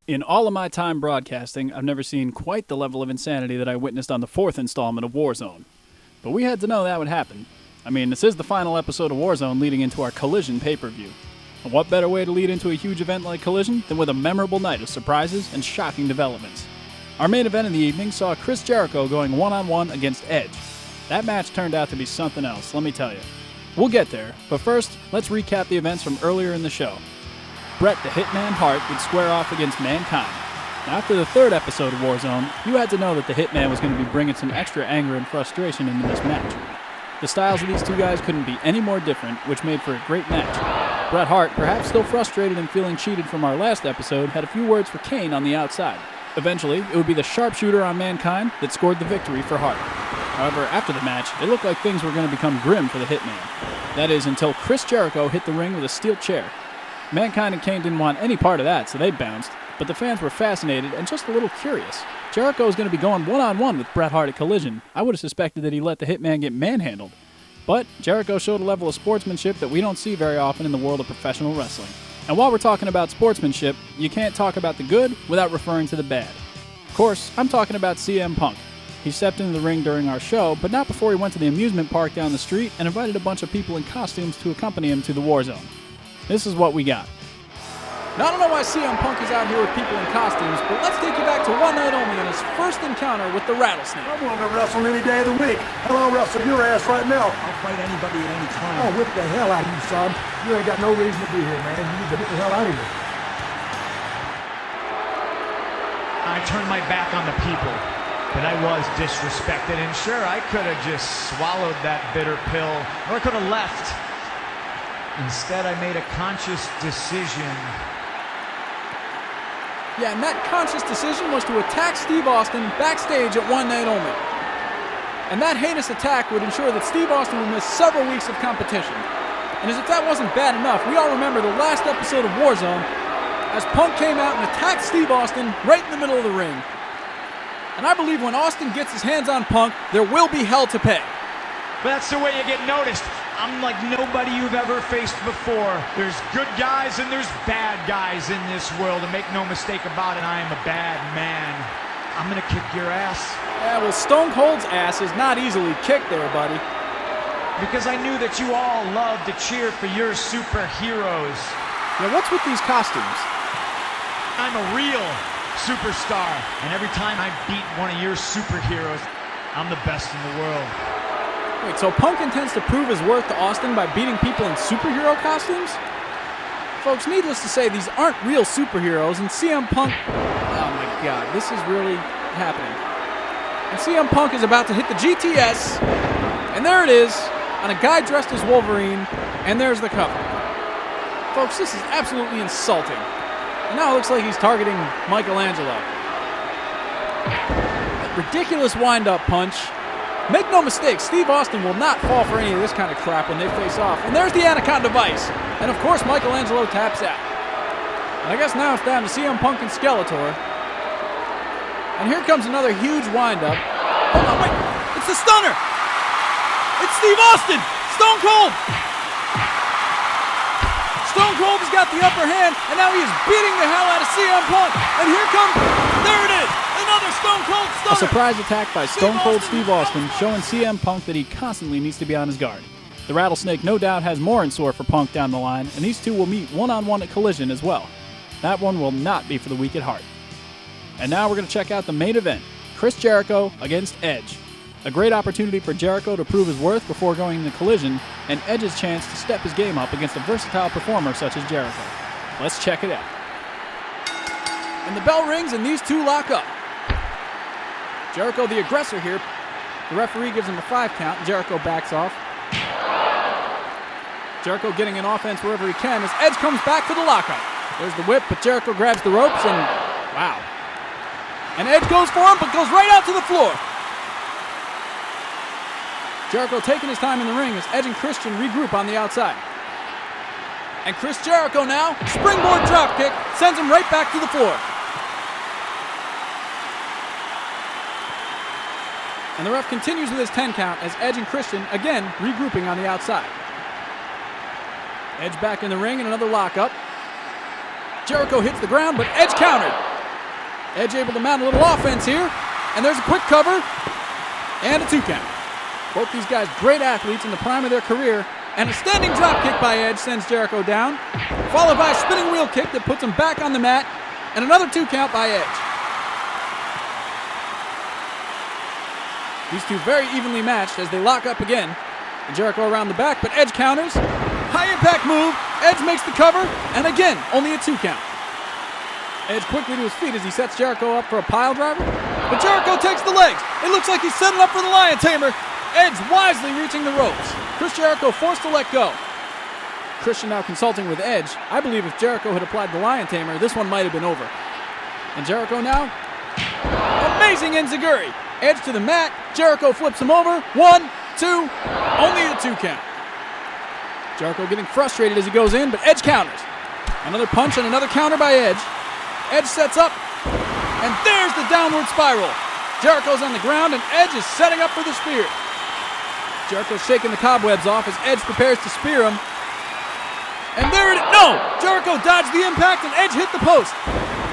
In all of my time broadcasting, I've never seen quite the level of insanity that I witnessed on the 4th installment of WarZone. But we had to know that would happen. I mean, this is the final episode of WarZone leading into our Collision pay-per-view. And what better way to lead into a huge event like Collision than with a memorable night of surprises and shocking developments? Our main event of the evening saw Chris Jericho going one-on-one against Edge. That match turned out to be something else, let me tell you. We'll get there, but first, let's recap the events from earlier in the show. Bret the Hitman Hart would square off against Mankind. Now, after the 3rd episode of WarZone, you had to know that the Hitman was going to be bringing some extra anger and frustration into this match. The styles of these two guys couldn't be any more different, which made for a great match. Bret Hart, perhaps still frustrated and feeling cheated from our last episode, had a few words for Kane on the outside. Eventually, it would be the sharpshooter on Mankind that scored the victory for Hart. However, after the match, it looked like things were going to become grim for the Hitman. That is, until Chris Jericho hit the ring with a steel chair. Mankind and Kane didn't want any part of that, so they bounced, but the fans were fascinated and just a little curious. Jericho was going to be going one-on-one with Bret Hart at Collision. I would have suspected that he let the Hitman get manhandled. But Jericho showed a level of sportsmanship that we don't see very often in the world of professional wrestling. And while we're talking about sportsmanship, you can't talk about the good without referring to the bad. Of course, I'm talking about CM Punk. He stepped into the ring during our show, but not before he went to the amusement park down the street and invited a bunch of people in costumes to accompany him to the WarZone. This is what we got. Now, I don't know why CM Punk is out here with people in costumes, but let's take you back to one night only in his first encounter with the Rattlesnake. I'm willing to wrestle any day of the week. Hell, I'll wrestle your ass right now. I'll fight anybody at any time. I'll whip the hell out of you, son. You ain't got no reason to be here, man. You need to get the hell out of here. I turned my back on the people, but I was disrespected. And sure, I could have just swallowed that bitter pill, or I could have left. Instead, I made a conscious decision. Yeah, and that conscious decision was to attack Steve Austin backstage at One Night Only. And that heinous attack would ensure that Steve Austin would miss several weeks of competition. And as if that wasn't bad enough, we all remember the last episode of WarZone as Punk came out and attacked Steve Austin right in the middle of the ring. And I believe when Austin gets his hands on Punk, there will be hell to pay. But that's the way you get noticed. I'm like nobody you've ever faced before. There's good guys and there's bad guys in this world, and make no mistake about it, I am a bad man. I'm gonna kick your ass. Yeah, well, Stone Cold's ass is not easily kicked there, buddy. Because I knew that you all love to cheer for your superheroes. Yeah, what's with these costumes? I'm a real superstar, and every time I beat one of your superheroes, I'm the best in the world. Wait, so Punk intends to prove his worth to Austin by beating people in superhero costumes? Folks, needless to say, these aren't real superheroes, and CM Punk... Oh my god, this is really happening. And CM Punk is about to hit the GTS, and there it is, on a guy dressed as Wolverine, and there's the cover. Folks, this is absolutely insulting. And now it looks like he's targeting Michelangelo. That ridiculous wind-up punch. Make no mistake, Steve Austin will not fall for any of this kind of crap when they face off. And there's the Anaconda Vice. And of course, Michelangelo taps out. And I guess now it's down to CM Punk and Skeletor. And here comes another huge windup. Hold on, wait. It's the Stunner. It's Steve Austin. Stone Cold. Stone Cold has got the upper hand, and now he is beating the hell out of CM Punk. And here comes, there it is. Another Stone Cold Stunner! A surprise attack by Stone Cold Steve Austin, showing CM Punk that he constantly needs to be on his guard. The Rattlesnake no doubt has more in store for Punk down the line, and these two will meet one-on-one at Collision as well. That one will not be for the weak at heart. And now we're going to check out the main event, Chris Jericho against Edge. A great opportunity for Jericho to prove his worth before going into Collision, and Edge's chance to step his game up against a versatile performer such as Jericho. Let's check it out. And the bell rings and these two lock up. Jericho the aggressor here. The referee gives him a 5 count, and Jericho backs off. Jericho getting an offense wherever he can as Edge comes back for the lockup. There's the whip, but Jericho grabs the ropes and wow. And Edge goes for him, but goes right out to the floor. Jericho taking his time in the ring as Edge and Christian regroup on the outside. And Chris Jericho now, springboard dropkick, sends him right back to the floor. And the ref continues with his 10 count as Edge and Christian, again, regrouping on the outside. Edge back in the ring and another lockup. Jericho hits the ground, but Edge countered. Edge able to mount a little offense here. And there's a quick cover. And a 2 count. Both these guys great athletes in the prime of their career. And a standing drop kick by Edge sends Jericho down. Followed by a spinning wheel kick that puts him back on the mat. And another 2 count by Edge. These two very evenly matched as they lock up again. And Jericho around the back, but Edge counters. High impact move. Edge makes the cover. And again, only a 2 count. Edge quickly to his feet as he sets Jericho up for a pile driver. But Jericho takes the legs. It looks like he's setting up for the Lion Tamer. Edge wisely reaching the ropes. Chris Jericho forced to let go. Christian now consulting with Edge. I believe if Jericho had applied the Lion Tamer, this one might have been over. And Jericho now. Amazing enziguri. Edge to the mat. Jericho flips him over. 1, 2. Only a 2 count. Jericho getting frustrated as he goes in, but Edge counters. Another punch and another counter by Edge. Edge sets up. And there's the downward spiral. Jericho's on the ground, and Edge is setting up for the spear. Jericho's shaking the cobwebs off as Edge prepares to spear him. And there it is. No! Jericho dodged the impact, and Edge hit the post.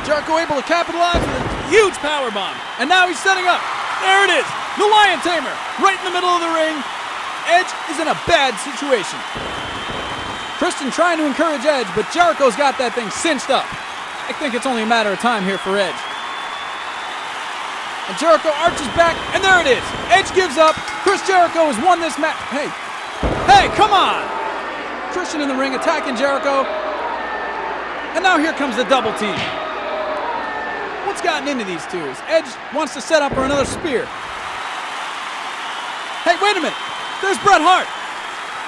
Jericho able to capitalize with a huge powerbomb. And now he's setting up. There it is. The Lion Tamer right in the middle of the ring. Edge is in a bad situation. Christian trying to encourage Edge, but Jericho's got that thing cinched up. I think it's only a matter of time here for Edge. And Jericho arches back, and there it is. Edge gives up. Chris Jericho has won this match. Hey, come on! Christian in the ring attacking Jericho. And now here comes the double team. What's gotten into these two? Edge wants to set up for another spear. Hey, wait a minute. There's Bret Hart.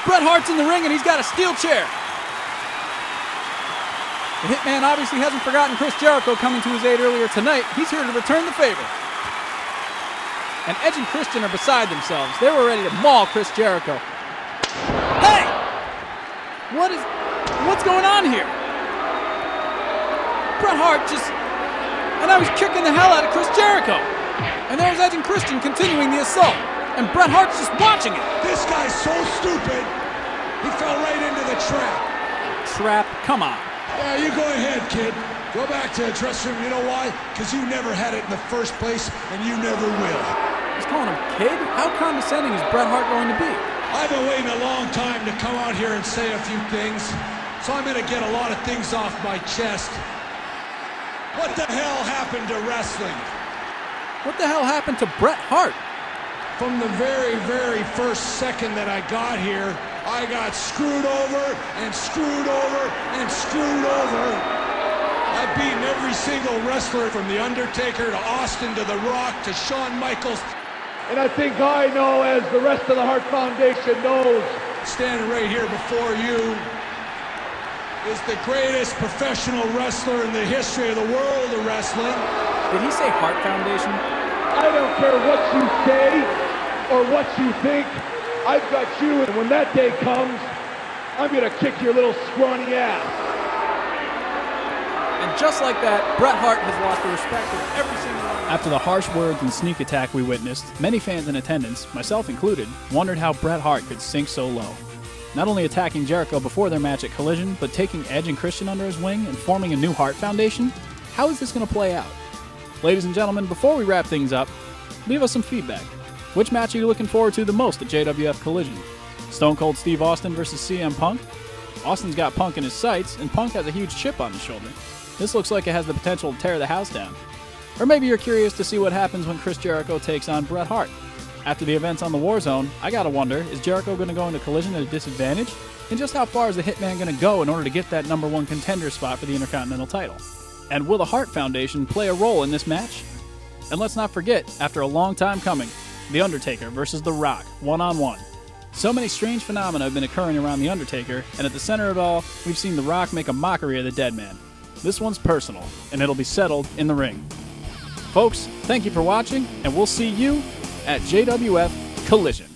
Bret Hart's in the ring, and he's got a steel chair. The Hitman obviously hasn't forgotten Chris Jericho coming to his aid earlier tonight. He's here to return the favor. And Edge and Christian are beside themselves. They were ready to maul Chris Jericho. Hey! What's going on here? Bret Hart and now he's kicking the hell out of Chris Jericho. And there's Edge and Christian continuing the assault. And Bret Hart's just watching it. This guy's so stupid. He fell right into the trap. Trap? Come on. Yeah, you go ahead, kid. Go back to the dressing room. You know why? Because you never had it in the first place, and you never will. He's calling him kid? How condescending is Bret Hart going to be? I've been waiting a long time to come out here and say a few things, so I'm going to get a lot of things off my chest. What the hell happened to wrestling? What the hell happened to Bret Hart? From the very, very first second that I got here, I got screwed over and screwed over and screwed over. I've beaten every single wrestler from The Undertaker to Austin to The Rock to Shawn Michaels. And I think I know, as the rest of the Hart Foundation knows, standing right here before you is the greatest professional wrestler in the history of the world of wrestling. Did he say Hart Foundation? I don't care what you say or what you think. I've got you, and when that day comes, I'm going to kick your little scrawny ass. And just like that, Bret Hart has lost the respect of every single one. After the harsh words and sneak attack we witnessed, many fans in attendance, myself included, wondered how Bret Hart could sink so low. Not only attacking Jericho before their match at Collision, but taking Edge and Christian under his wing and forming a new Hart Foundation? How is this going to play out? Ladies and gentlemen, before we wrap things up, leave us some feedback. Which match are you looking forward to the most at JWF Collision? Stone Cold Steve Austin versus CM Punk? Austin's got Punk in his sights, and Punk has a huge chip on his shoulder. This looks like it has the potential to tear the house down. Or maybe you're curious to see what happens when Chris Jericho takes on Bret Hart. After the events on the WarZone, I gotta wonder, is Jericho gonna go into Collision at a disadvantage? And just how far is the Hitman gonna go in order to get that #1 contender spot for the Intercontinental title? And will the Hart Foundation play a role in this match? And let's not forget, after a long time coming, The Undertaker versus The Rock, one-on-one. So many strange phenomena have been occurring around The Undertaker, and at the center of it all, we've seen The Rock make a mockery of the dead man. This one's personal, and it'll be settled in the ring. Folks, thank you for watching, and we'll see you at JWF Collision.